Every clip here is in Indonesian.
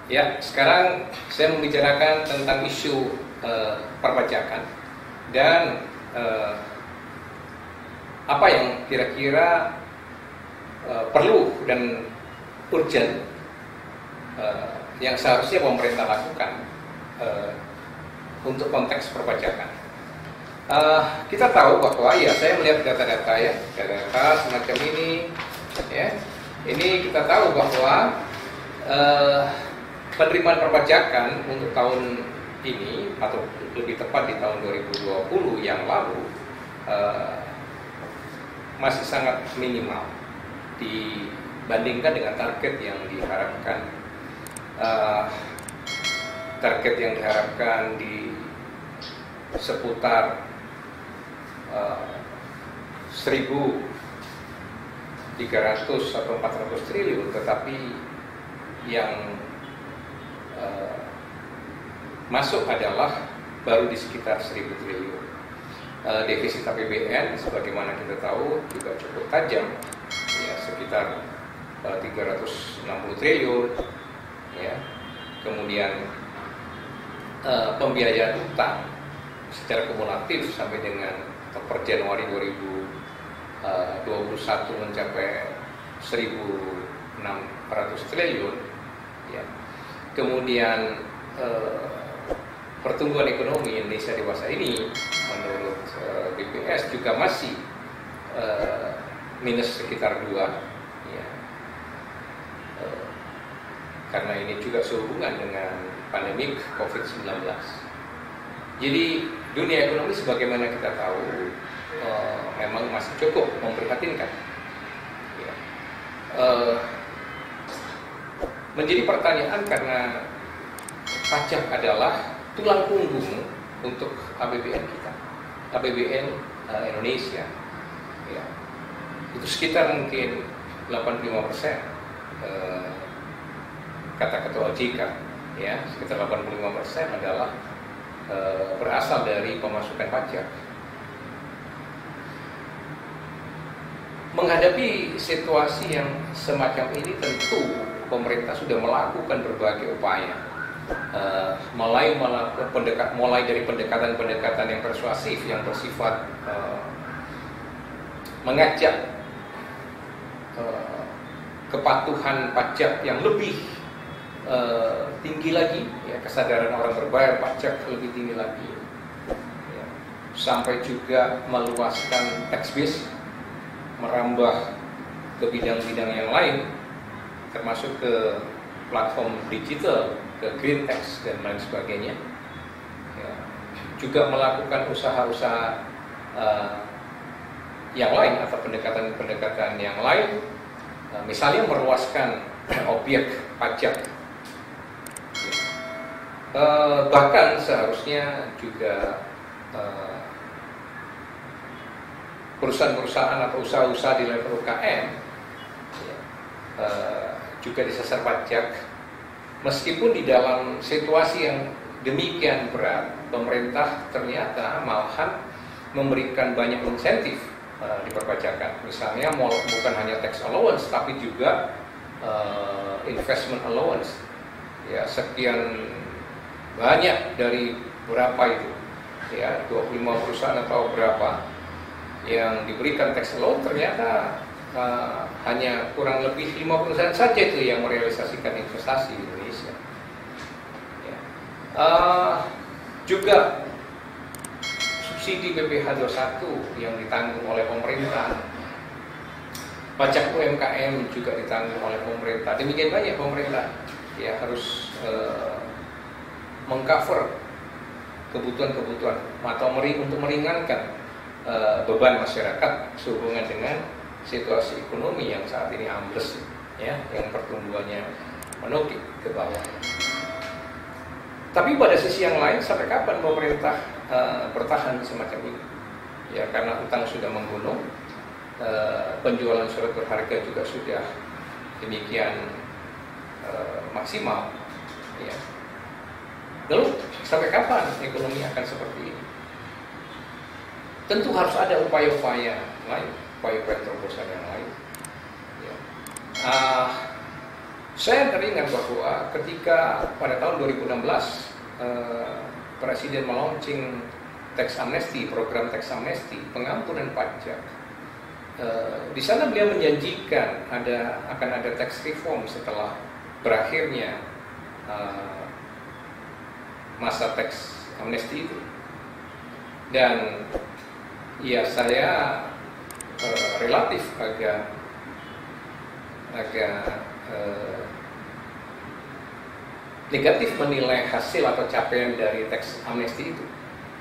Ya, sekarang saya membicarakan tentang isu perpajakan dan apa yang kira-kira perlu dan urgent yang seharusnya pemerintah lakukan untuk konteks perpajakan. Kita tahu bahwa ya, saya melihat data-data ya, data semacam ini ya. Ini kita tahu bahwa penerimaan perpajakan untuk tahun ini atau lebih tepat di tahun 2020 yang lalu masih sangat minimal dibandingkan dengan target yang diharapkan. Target yang diharapkan di seputar 1.300 atau 400 triliun, tetapi yang masuk adalah baru di sekitar 1.000 triliun. Defisit APBN sebagaimana kita tahu juga cukup tajam, ya, sekitar 360 triliun, ya. Kemudian pembiayaan utang secara kumulatif sampai dengan per Januari 2021 mencapai 1.600 triliun, ya. Kemudian pertumbuhan ekonomi Indonesia dewasa ini menurut BPS juga masih minus sekitar 2, ya. Karena ini juga sehubungan dengan pandemik COVID-19. Jadi dunia ekonomi sebagaimana kita tahu memang masih cukup memprihatinkan, ya. Menjadi pertanyaan karena pajak adalah tulang punggung untuk APBN kita, APBN Indonesia, ya. Itu sekitar mungkin 85%, kata Ketua OJK, ya, sekitar 85% adalah berasal dari pemasukan pajak. Menghadapi situasi yang semacam ini, tentu pemerintah sudah melakukan berbagai upaya, mulai dari pendekatan-pendekatan yang persuasif yang bersifat mengajak kepatuhan pajak yang lebih tinggi lagi, ya, kesadaran orang berbayar pajak lebih tinggi lagi, ya, sampai juga meluaskan tax base, merambah ke bidang-bidang yang lain, termasuk ke platform digital, ke green tax dan lain sebagainya, ya. Juga melakukan usaha-usaha yang lain atau pendekatan-pendekatan yang lain, misalnya meluaskan objek pajak. Bahkan seharusnya juga perusahaan-perusahaan atau usaha-usaha di level UKM, ya, juga disasar pajak, meskipun di dalam situasi yang demikian berat, pemerintah ternyata malahan memberikan banyak insentif di perpajakan. Misalnya bukan hanya tax allowance, tapi juga investment allowance, ya, sekian banyak dari berapa itu, ya, 25 perusahaan atau berapa yang diberikan tax allowance, ternyata hanya kurang lebih 5 perusahaan saja itu yang merealisasikan investasi di Indonesia, ya. Juga subsidi PPh 21 yang ditanggung oleh pemerintah, pajak UMKM juga ditanggung oleh pemerintah. Demikian banyak pemerintah, ya, harus mengcover kebutuhan-kebutuhan atau untuk meringankan beban masyarakat sehubungan dengan situasi ekonomi yang saat ini ambles, ya, yang pertumbuhannya menukik ke bawah. Tapi pada sisi yang lain, sampai kapan pemerintah bertahan semacam ini? Ya, karena utang sudah menggunung, penjualan surat berharga juga sudah demikian maksimal, ya. Lalu sampai kapan ekonomi akan seperti ini? Tentu harus ada upaya-upaya lain, upaya-upaya terobosan yang lain, ya. Saya teringat bahwa ketika pada tahun 2016 Presiden melaunching tax amnesty, program tax amnesty, pengampunan pajak. Di sana beliau menjanjikan akan ada tax reform setelah berakhirnya masa tax amnesty itu. Dan ya saya relatif agak negatif menilai hasil atau capaian dari tax amnesty itu.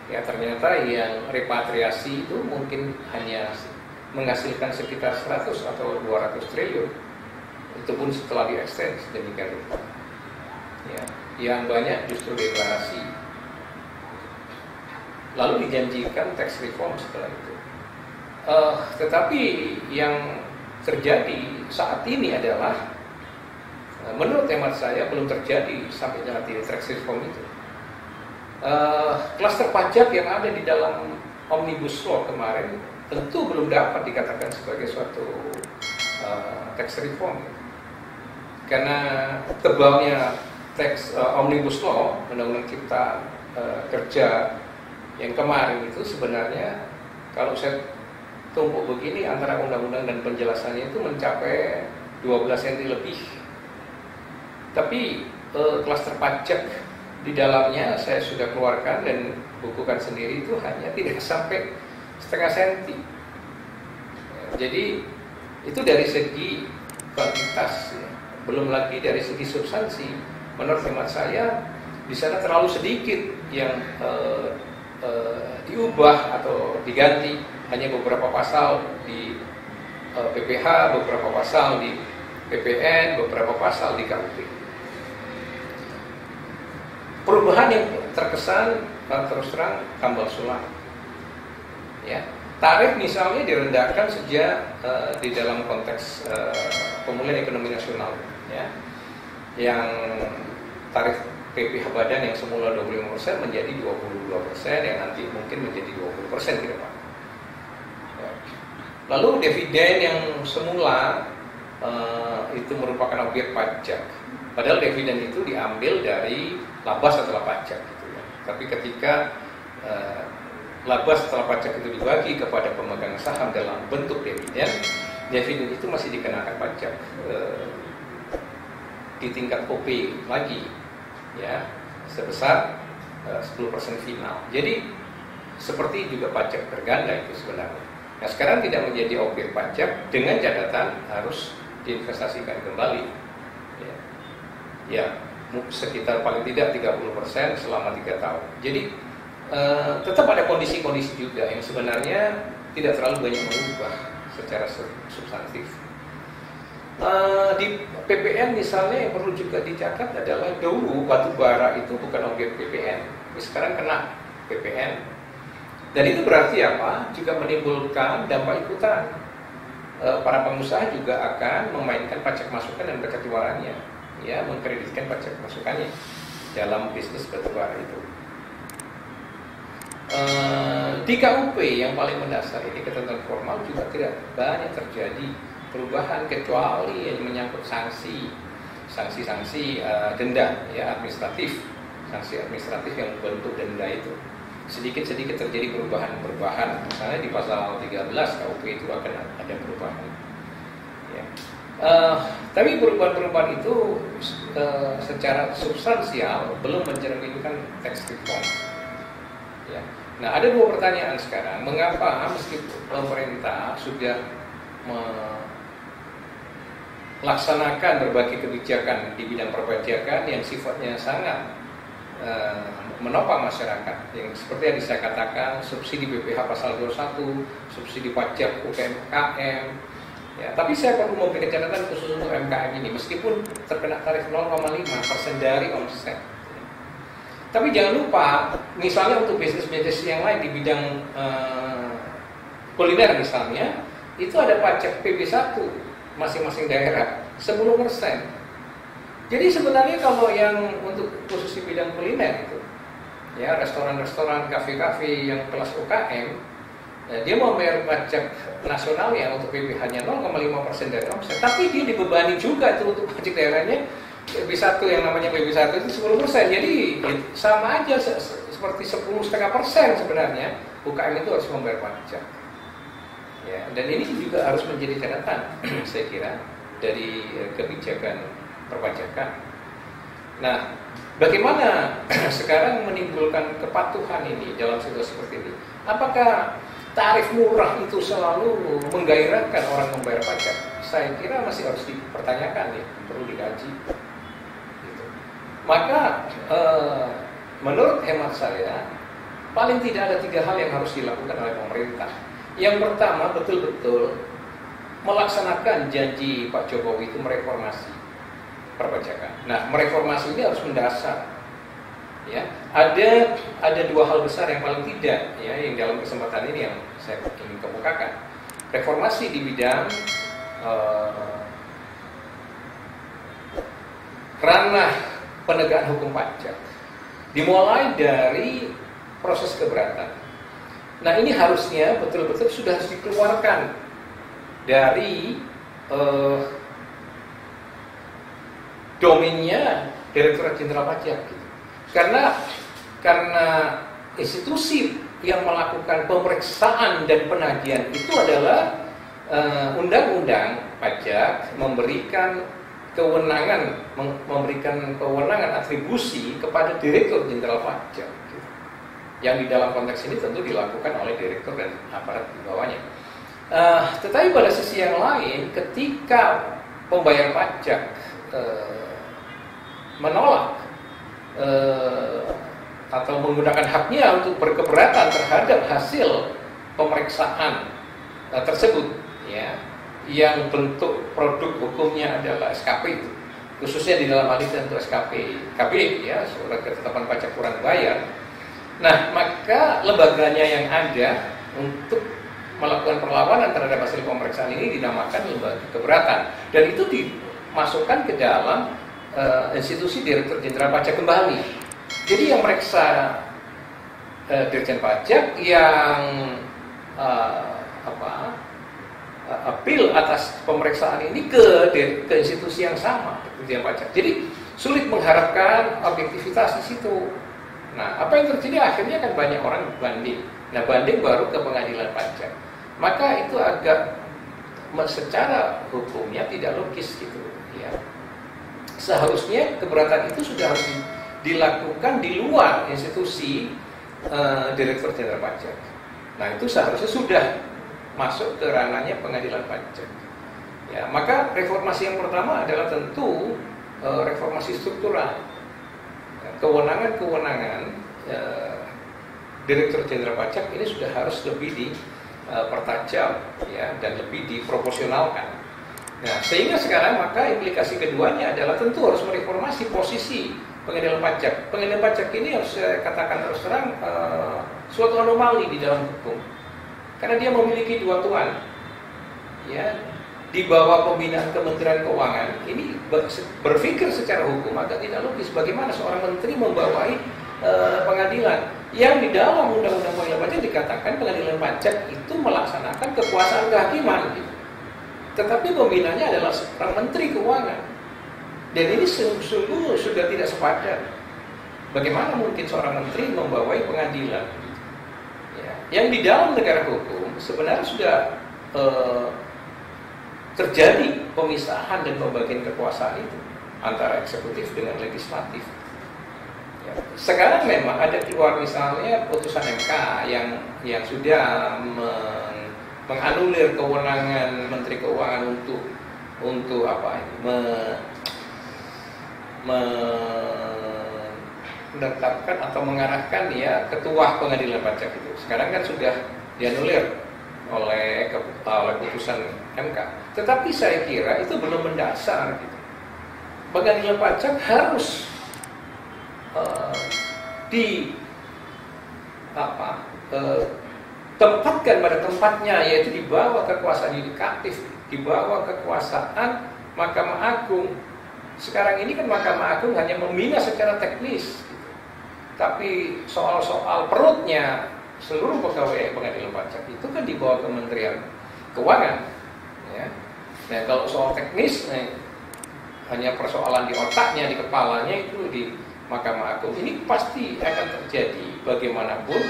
Ya, ternyata yang repatriasi itu mungkin hanya menghasilkan sekitar 100 atau 200 triliun. Itu pun setelah di-extend sedemikian rupa. Ya, yang banyak justru deklarasi. Lalu dijanjikan tax reform setelah itu. Tetapi yang terjadi saat ini adalah menurut hemat saya belum terjadi sampai nanti tax reform itu. Klaster pajak yang ada di dalam Omnibus Law kemarin tentu belum dapat dikatakan sebagai suatu tax reform, karena tebalnya tax Omnibus Law, Undang-Undang Cipta Kerja yang kemarin itu sebenarnya kalau saya tumpuk begini antara undang-undang dan penjelasannya itu mencapai 12 cm lebih. Tapi klaster pajak di dalamnya saya sudah keluarkan dan bukukan sendiri itu hanya tidak sampai setengah senti. Jadi itu dari segi kuantitas, ya. Belum lagi dari segi substansi. Menurut hemat saya di sana terlalu sedikit yang diubah atau diganti, hanya beberapa pasal di PPH, beberapa pasal di PPN, beberapa pasal di KUP. Perubahan yang terkesan terus terang tambal sulam. Ya, tarif misalnya direndahkan sejak di dalam konteks pemulihan ekonomi nasional, ya, yang tarif PPh badan yang semula 25% menjadi 22%, yang nanti mungkin menjadi 20% ke depan. Ya. Lalu dividen yang semula itu merupakan objek pajak, padahal dividen itu diambil dari laba setelah pajak, gitu ya. Tapi ketika laba setelah pajak itu dibagi kepada pemegang saham dalam bentuk dividen, dividen itu masih dikenakan pajak di tingkat OP lagi, ya, sebesar 10% final. Jadi seperti juga pajak berganda itu sebenarnya. Nah, sekarang tidak menjadi objek pajak dengan catatan harus diinvestasikan kembali, ya, ya, sekitar paling tidak 30% selama 3 tahun. Jadi tetap ada kondisi-kondisi juga yang sebenarnya tidak terlalu banyak mengubah secara substantif. Di PPN misalnya yang perlu juga dicatat adalah dahulu batu bara itu bukan objek PPN, sekarang kena PPN. Dan itu berarti apa? Juga menimbulkan dampak ikutan. Para pengusaha juga akan memainkan pajak masukan dan keketuaannya, ya, mengkreditkan pajak masukannya dalam bisnis batu bara itu. Di KUP yang paling mendasar ini, ketentuan formal, juga tidak banyak terjadi perubahan kecuali yang menyangkut sanksi denda, ya, administratif, sanksi administratif yang bentuk denda itu. Sedikit-sedikit terjadi perubahan, misalnya di pasal 13 KUP itu akan ada perubahan, ya. Tapi perubahan-perubahan itu secara substansial belum mencerminkan tax reform, ya. Nah, ada 2 pertanyaan sekarang. Mengapa meskipun pemerintah sudah melaksanakan berbagai kebijakan di bidang perpajakan yang sifatnya sangat menopang masyarakat, yang seperti yang saya katakan, subsidi BPH pasal 21, subsidi pajak UMKM, ya, tapi saya perlu memberi catatan khusus untuk UMKM ini, meskipun terkena tarif 0,5% dari omset. Tapi jangan lupa, misalnya untuk bisnis-bisnis yang lain di bidang kuliner misalnya, itu ada pajak PB1 masing-masing daerah 10%. Jadi sebenarnya kalau yang untuk khusus di bidang kuliner itu, ya, restoran-restoran, kafe-kafe yang kelas UKM Dia mau bayar pajak nasional yang untuk PPh-nya 0,5% dari omset, tapi dia dibebani juga itu untuk pajak daerahnya PB1 yang namanya PB1 itu 10%. Jadi sama aja seperti 10,5% sebenarnya UKM itu harus membayar pajak. Ya, dan ini juga harus menjadi catatan saya kira dari kebijakan perpajakan. Nah, bagaimana sekarang menimbulkan kepatuhan ini dalam situasi seperti ini? Apakah tarif murah itu selalu menggairahkan orang membayar pajak? Saya kira masih harus dipertanyakan ya, perlu dikaji. Gitu. Maka menurut hemat saya paling tidak ada 3 hal yang harus dilakukan oleh pemerintah. Yang pertama, betul-betul melaksanakan janji Pak Jokowi itu mereformasi perpajakan. Nah, mereformasi ini harus mendasar. Ya, ada 2 hal besar yang paling tidak ya yang dalam kesempatan ini yang saya ingin kemukakan. Reformasi di bidang ranah penegakan hukum pajak. Dimulai dari proses keberatan. Nah, ini harusnya betul-betul sudah harus dikeluarkan dari domainnya Direktorat Jenderal Pajak gitu. Karena institusi yang melakukan pemeriksaan dan penagihan itu adalah undang-undang pajak memberikan kewenangan atribusi kepada Direktur Jenderal Pajak gitu. Yang di dalam konteks ini tentu dilakukan oleh direktur dan aparat di bawahnya. Tetapi pada sisi yang lain, ketika pembayar pajak menolak atau menggunakan haknya untuk berkeberatan terhadap hasil pemeriksaan tersebut, ya, yang bentuk produk hukumnya adalah SKP itu, khususnya di dalam hal ini tentu SKP, KB, ya, surat ketetapan pajak kurang bayar. Nah, maka lembaganya yang ada untuk melakukan perlawanan terhadap hasil pemeriksaan ini dinamakan lembaga keberatan, dan itu dimasukkan ke dalam institusi Direktur Jenderal Pajak kembali. Jadi yang meriksa Dirjen Pajak yang appeal atas pemeriksaan ini ke institusi yang sama, Dirjen Pajak. Jadi sulit mengharapkan objektivitas di situ. Nah, apa yang terjadi akhirnya kan banyak orang banding. Nah, banding baru ke pengadilan pajak. Maka itu agak secara hukumnya tidak logis gitu, ya. Seharusnya keberatan itu sudah harus dilakukan di luar institusi Direktur Jenderal Pajak. Nah, itu seharusnya sudah masuk ke ranahnya pengadilan pajak. Ya, maka reformasi yang pertama adalah tentu reformasi struktural. Kewenangan Direktur Jenderal Pajak ini sudah harus lebih dipertajam, ya, dan lebih diproporsionalkan. Nah, sehingga sekarang maka implikasi keduanya adalah tentu harus mereformasi posisi pengadilan pajak. Pengadilan pajak ini harus saya katakan terus terang suatu anomali di dalam hukum, karena dia memiliki 2 tuan, ya, di bawah pembinaan Kementerian Keuangan. Ini berpikir secara hukum agak tidak logis. Bagaimana seorang menteri membawai pengadilan yang di dalam undang-undang pengadilan pajak dikatakan pengadilan pajak itu melaksanakan kekuasaan kehakiman gitu. Tetapi pembinanya adalah seorang menteri keuangan, dan ini sungguh sudah tidak sepadan. Bagaimana mungkin seorang menteri membawai pengadilan gitu? Ya. Yang di dalam negara hukum sebenarnya sudah terjadi pemisahan dan pembagian kekuasaan itu antara eksekutif dengan legislatif. Ya. Sekarang memang ada keluar misalnya putusan MK yang sudah menganulir kewenangan Menteri Keuangan untuk apa ini menetapkan atau mengarahkan ya ketua pengadilan pajak itu. Sekarang kan sudah dianulir oleh putusan MK. Tetapi saya kira itu belum mendasar gitu. Pengadilan pajak harus tempatkan pada tempatnya, yaitu di bawah kekuasaan yudikatif, di bawah kekuasaan Mahkamah Agung. Sekarang ini kan Mahkamah Agung hanya membina secara teknis gitu. Tapi soal-soal perutnya seluruh pegawai pengadilan pajak itu kan di bawah Kementerian Keuangan, ya. Nah, kalau soal teknis, hanya persoalan di otaknya, di kepalanya itu di Mahkamah Agung, ini pasti akan terjadi bagaimanapun.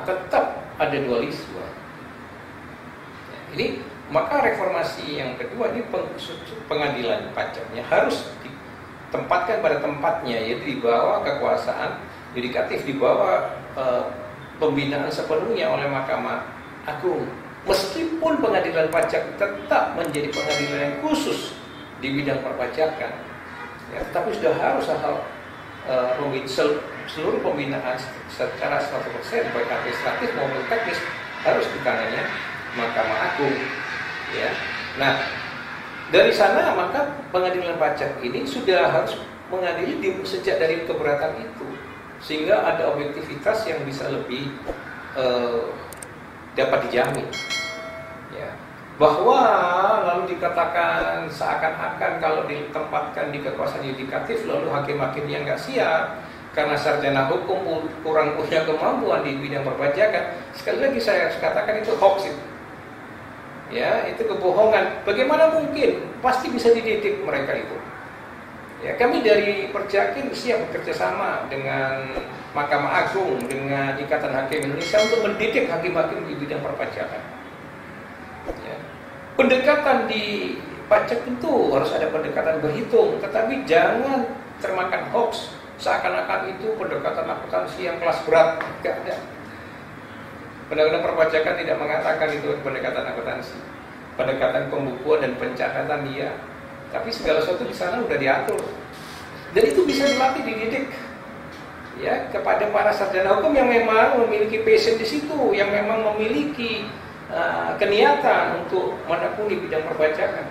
Tetap ada dualisme. Ini maka reformasi yang kedua ini pengadilan pajaknya harus ditempatkan pada tempatnya, yaitu di bawah kekuasaan yudikatif, di bawah pembinaan sepenuhnya oleh Mahkamah Agung. Meskipun pengadilan pajak tetap menjadi pengadilan yang khusus di bidang perpajakan, ya, tetapi sudah harus seluruh pembinaan secara 100% baik administratif maupun teknis harus di tangannya Mahkamah Agung, ya. Nah, dari sana maka pengadilan pajak ini sudah harus mengadili sejak dari keberatan itu, sehingga ada objektivitas yang bisa lebih dapat dijamin, ya. Bahwa lalu dikatakan seakan-akan kalau ditempatkan di kekuasaan yudikatif lalu hakim-hakimnya nggak siap karena sarjana hukum kurang punya kemampuan di bidang perpajakan. Sekali lagi saya katakan itu hoax itu. Ya, itu kebohongan. Bagaimana mungkin? Pasti bisa dididik mereka itu. Ya, kami dari Perjakin siap bekerja sama dengan Mahkamah Agung, dengan Ikatan Hakim Indonesia untuk mendidik hakim-hakim di bidang perpajakan. Ya. Pendekatan di pajak itu harus ada pendekatan berhitung, tetapi jangan termakan hoax seakan-akan itu pendekatan akuntansi yang kelas berat. Tidak ada. Undang-undang perpajakan tidak mengatakan itu pendekatan akuntansi, pendekatan pembukuan dan pencatatan dia. Tapi segala sesuatu di sana sudah diatur, dan itu bisa dilatih, dididik, ya, kepada para sarjana hukum yang memang memiliki passion di situ, yang memang memiliki keniatan untuk menekuni bidang perpajakan.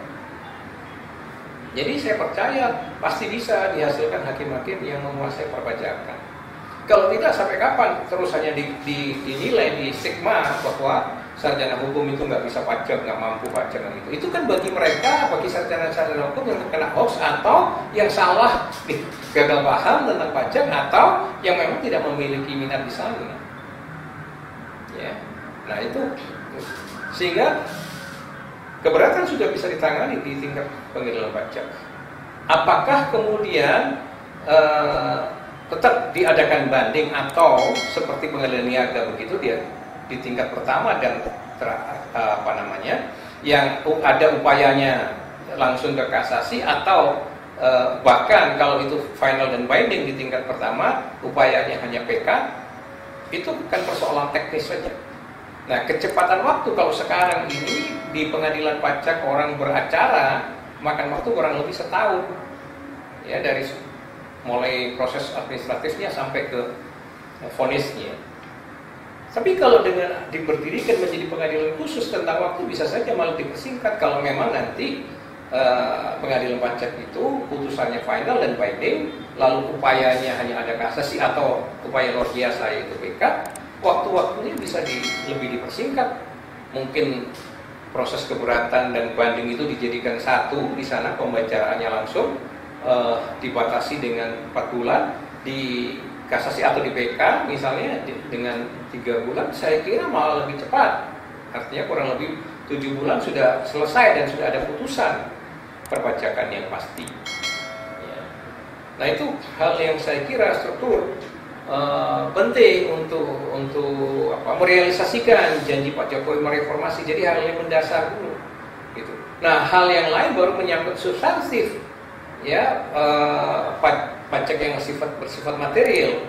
Jadi saya percaya pasti bisa dihasilkan hakim-hakim yang menguasai perpajakan. Kalau tidak, sampai kapan terus hanya dinilai, di stigma bahwa sarjana hukum itu nggak bisa pajak, nggak mampu pajak gitu. Itu kan bagi mereka, bagi sarjana-sarjana hukum yang terkena hoax atau yang salah, gagal paham tentang pajak, atau yang memang tidak memiliki minat di sana. Ya. Nah itu, sehingga keberatan sudah bisa ditangani di tingkat pengadilan pajak. Apakah kemudian tetap diadakan banding atau seperti pengadilan niaga begitu dia di tingkat pertama dan yang ada upayanya langsung ke kasasi, atau bahkan kalau itu final dan binding di tingkat pertama upayanya hanya PK, itu bukan persoalan teknis saja. Nah, kecepatan waktu kalau sekarang ini di pengadilan pajak orang beracara makan waktu kurang lebih setahun, ya, dari mulai proses administratifnya sampai ke vonisnya. Tapi kalau dengan diberdirikan menjadi pengadilan khusus tentang waktu, bisa saja malah dipersingkat kalau memang nanti pengadilan pajak itu putusannya final dan binding, lalu upayanya hanya ada kasasi atau upaya luar biasa yaitu PK, waktu-waktunya bisa lebih dipersingkat. Mungkin proses keberatan dan banding itu dijadikan satu di sana, pembacaraannya langsung dibatasi dengan 4 bulan, di kasasi atau di PK misalnya dengan 3 bulan, saya kira malah lebih cepat. Artinya kurang lebih 7 bulan sudah selesai dan sudah ada putusan perpajakan yang pasti. Ya. Nah itu hal yang saya kira struktur penting untuk merealisasikan janji Pak Jokowi mereformasi. Jadi hal yang mendasar dulu, gitu. Nah hal yang lain baru menyangkut substantif, ya, pajak yang bersifat material.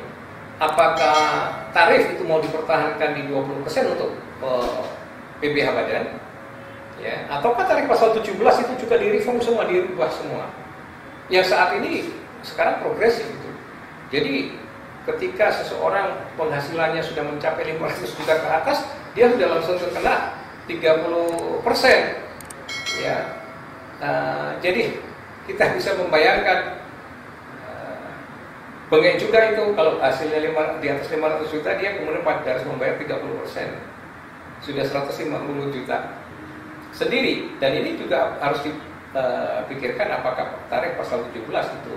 Apakah tarif itu mau dipertahankan di 20% untuk PBH badan, ya, ataukah tarif pasal 17 itu juga direform semua, dirubah semua? Yang saat ini sekarang progresif itu. Jadi ketika seseorang penghasilannya sudah mencapai 500 juta ke atas, dia sudah langsung terkena 30%, ya. Jadi kita bisa membayangkan bengek juga itu kalau hasilnya di atas 500 juta, dia kemudian harus membayar 30%, sudah 150 juta sendiri. Dan ini juga harus dipikirkan apakah tarif pasal 17 itu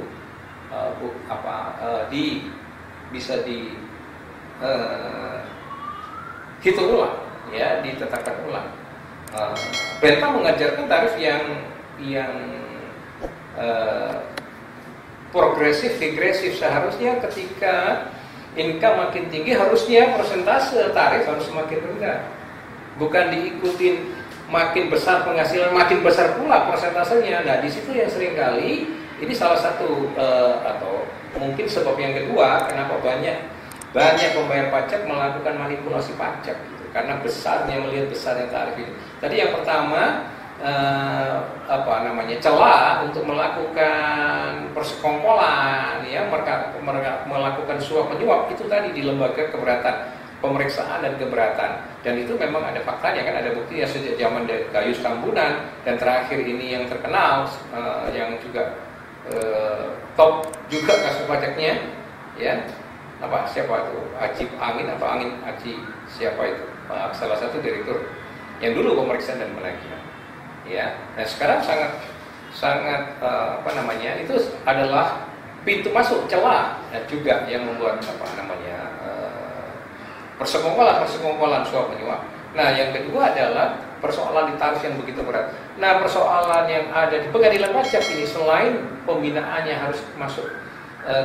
bisa hitung ulang, ya, ditetapkan ulang. Perintah mengajarkan tarif yang progresif, regresif. Seharusnya ketika income makin tinggi, harusnya persentase tarif harus semakin rendah, bukan diikutin makin besar penghasilan, makin besar pula persentasenya. Nah, di situ yang seringkali ini salah satu atau mungkin sebab yang kedua kenapa banyak pembayar pajak melakukan manipulasi pajak gitu, karena melihat besarnya tarif itu. Tadi yang pertama celah untuk melakukan persekongkolan, ya, melakukan suap menyuap itu tadi di lembaga keberatan, pemeriksaan dan keberatan. Dan itu memang ada faktanya, kan, ada bukti ya sejak zaman Gayus Tambunan, dan terakhir ini yang terkenal yang juga top juga kasus pajaknya, ya, siapa itu, Aji siapa itu, salah satu direktur yang dulu pemeriksaan dan penagihan. Ya, nah sekarang sangat itu adalah pintu masuk, celah, dan juga yang membuat persekongkolan suap menyuap. Nah, yang kedua adalah persoalan di tarif yang begitu berat. Nah, persoalan yang ada di pengadilan pajak ini, selain pembinaannya harus masuk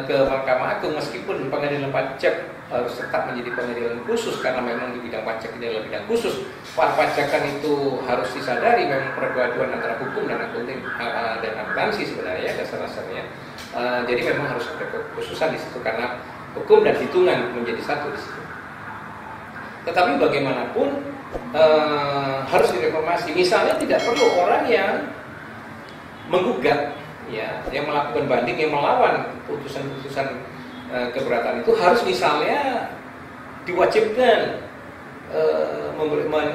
ke Mahkamah Agung, meskipun pengadilan pajak harus tetap menjadi pengadilan khusus karena memang di bidang pajak ini adalah bidang khusus. Pajakan itu harus disadari memang perpaduan antara hukum dan akunting dan akuntansi sebenarnya dasar-dasarnya. Jadi memang harus ada kekhususan di situ karena hukum dan hitungan menjadi satu di situ. Tetapi bagaimanapun harus direformasi. Misalnya tidak perlu orang yang menggugat, ya, yang melakukan banding, yang melawan putusan-putusan keberatan itu harus misalnya diwajibkan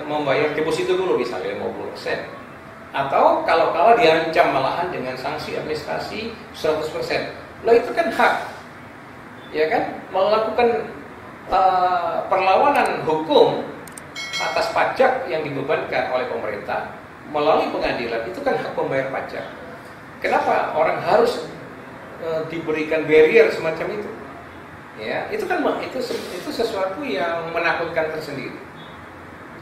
membayar deposito dulu misalnya 50%, atau kalau diancam malahan dengan sanksi administrasi 100%. Lah itu kan hak, ya kan, melakukan perlawanan hukum atas pajak yang dibebankan oleh pemerintah melalui pengadilan, itu kan hak pembayar pajak. Kenapa orang harus diberikan barrier semacam itu? Ya, itu kan itu sesuatu yang menakutkan tersendiri.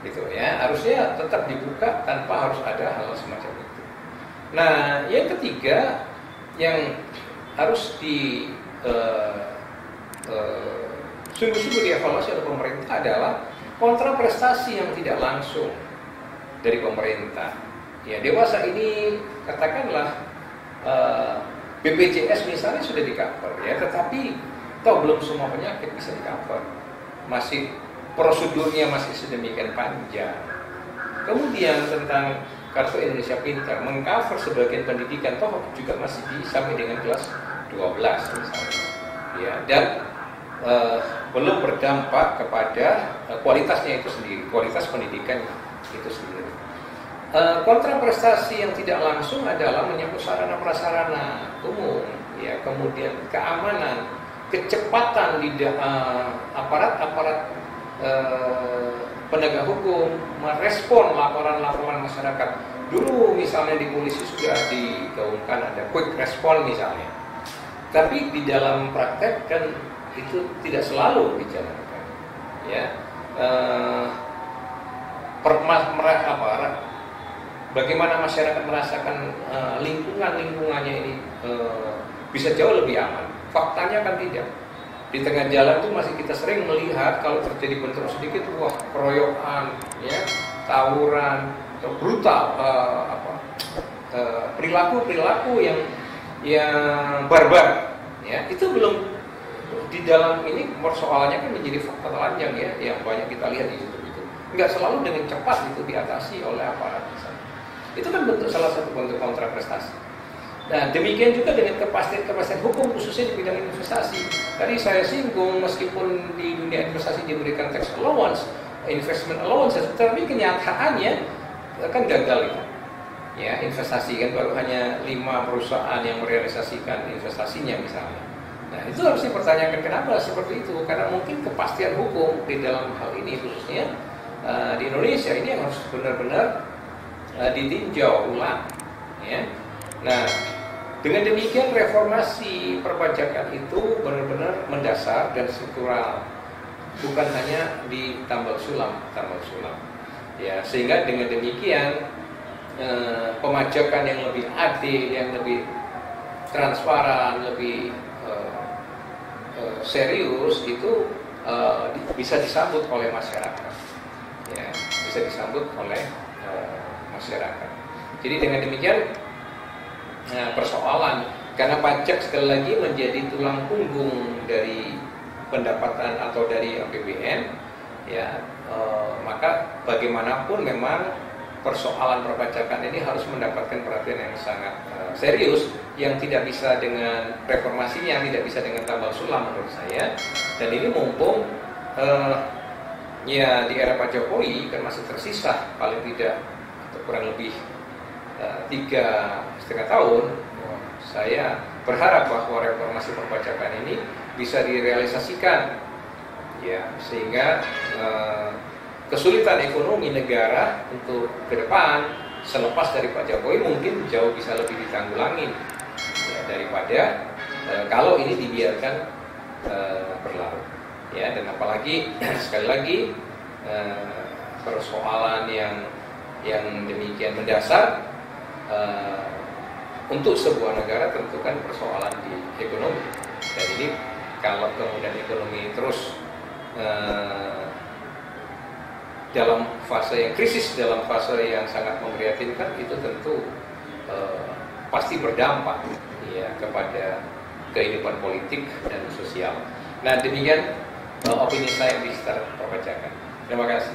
Gitu ya, harusnya tetap dibuka tanpa harus ada hal semacam itu. Nah, yang ketiga yang harus sungguh-sungguh dievaluasi oleh pemerintah adalah kontraprestasi yang tidak langsung dari pemerintah. Ya, dewasa ini katakanlah BPJS misalnya sudah di-cover, ya, tetapi belum semua penyakit bisa di-cover. Masih prosedurnya masih sedemikian panjang. Kemudian tentang Kartu Indonesia Pintar meng-cover sebagian pendidikan juga masih sampai dengan kelas 12 misalnya. Ya, dan belum berdampak kepada kualitasnya itu sendiri, kualitas pendidikan itu sendiri. Kontraprestasi yang tidak langsung adalah menyangkut sarana prasarana umum, ya, kemudian keamanan, kecepatan di aparat penegak hukum merespon laporan-laporan masyarakat. Dulu misalnya di polisi sudah digaungkan ada quick response misalnya, tapi di dalam praktek kan itu tidak selalu dijalankan, ya. Bagaimana masyarakat merasakan lingkungannya ini bisa jauh lebih aman. Faktanya kan tidak. Di tengah jalan itu masih kita sering melihat kalau terjadi bentrok sedikit, wah, keroyokan, ya, tawuran, brutal, perilaku yang barbar, ya. Itu belum di dalam ini persoalannya kan menjadi fakta telanjang, ya, yang banyak kita lihat di situ. Nggak selalu dengan cepat itu diatasi oleh aparat. Itu kan salah satu bentuk kontraprestasi. Nah, demikian juga dengan kepastian hukum khususnya di bidang investasi. Tadi saya singgung, meskipun di dunia investasi diberikan tax allowance, investment allowance, tapi kenyataannya kan gagal itu. Ya, investasi kan baru hanya 5 perusahaan yang merealisasikan investasinya misalnya. Nah, itu harus dipertanyakan kenapa seperti itu, karena mungkin kepastian hukum di dalam hal ini khususnya di Indonesia ini yang harus benar-benar ditinjau ulang, ya. Nah, dengan demikian reformasi perpajakan itu benar-benar mendasar dan struktural. bukan hanya di tambal sulam. Ya, sehingga dengan demikian pemajakan yang lebih adil, yang lebih transparan, lebih serius itu bisa disambut oleh masyarakat. Ya, bisa disambut oleh masyarakat. Jadi dengan demikian persoalan, karena pajak sekali lagi menjadi tulang punggung dari pendapatan atau dari APBN, ya, maka bagaimanapun memang persoalan perpajakan ini harus mendapatkan perhatian yang sangat serius, yang tidak bisa dengan reformasinya, tidak bisa dengan tambal sulam menurut saya. Dan ini mumpung ya di era Pak Jokowi kan masih tersisa paling tidak atau kurang lebih 3,5 tahun. Saya berharap bahwa reformasi perpajakan ini bisa direalisasikan, ya, sehingga kesulitan ekonomi negara untuk ke depan selepas dari Pak Jokowi mungkin jauh bisa lebih ditanggulangi, ya, daripada kalau ini dibiarkan berlarut, ya. Dan apalagi sekali lagi persoalan yang demikian mendasar untuk sebuah negara tentu kan persoalan di ekonomi. Dan ini kalau kemudian ekonomi terus dalam fase yang krisis, dalam fase yang sangat memprihatinkan, itu tentu pasti berdampak, ya, kepada kehidupan politik dan sosial. Nah, demikian opini saya di sekitar perpajakan. Terima kasih.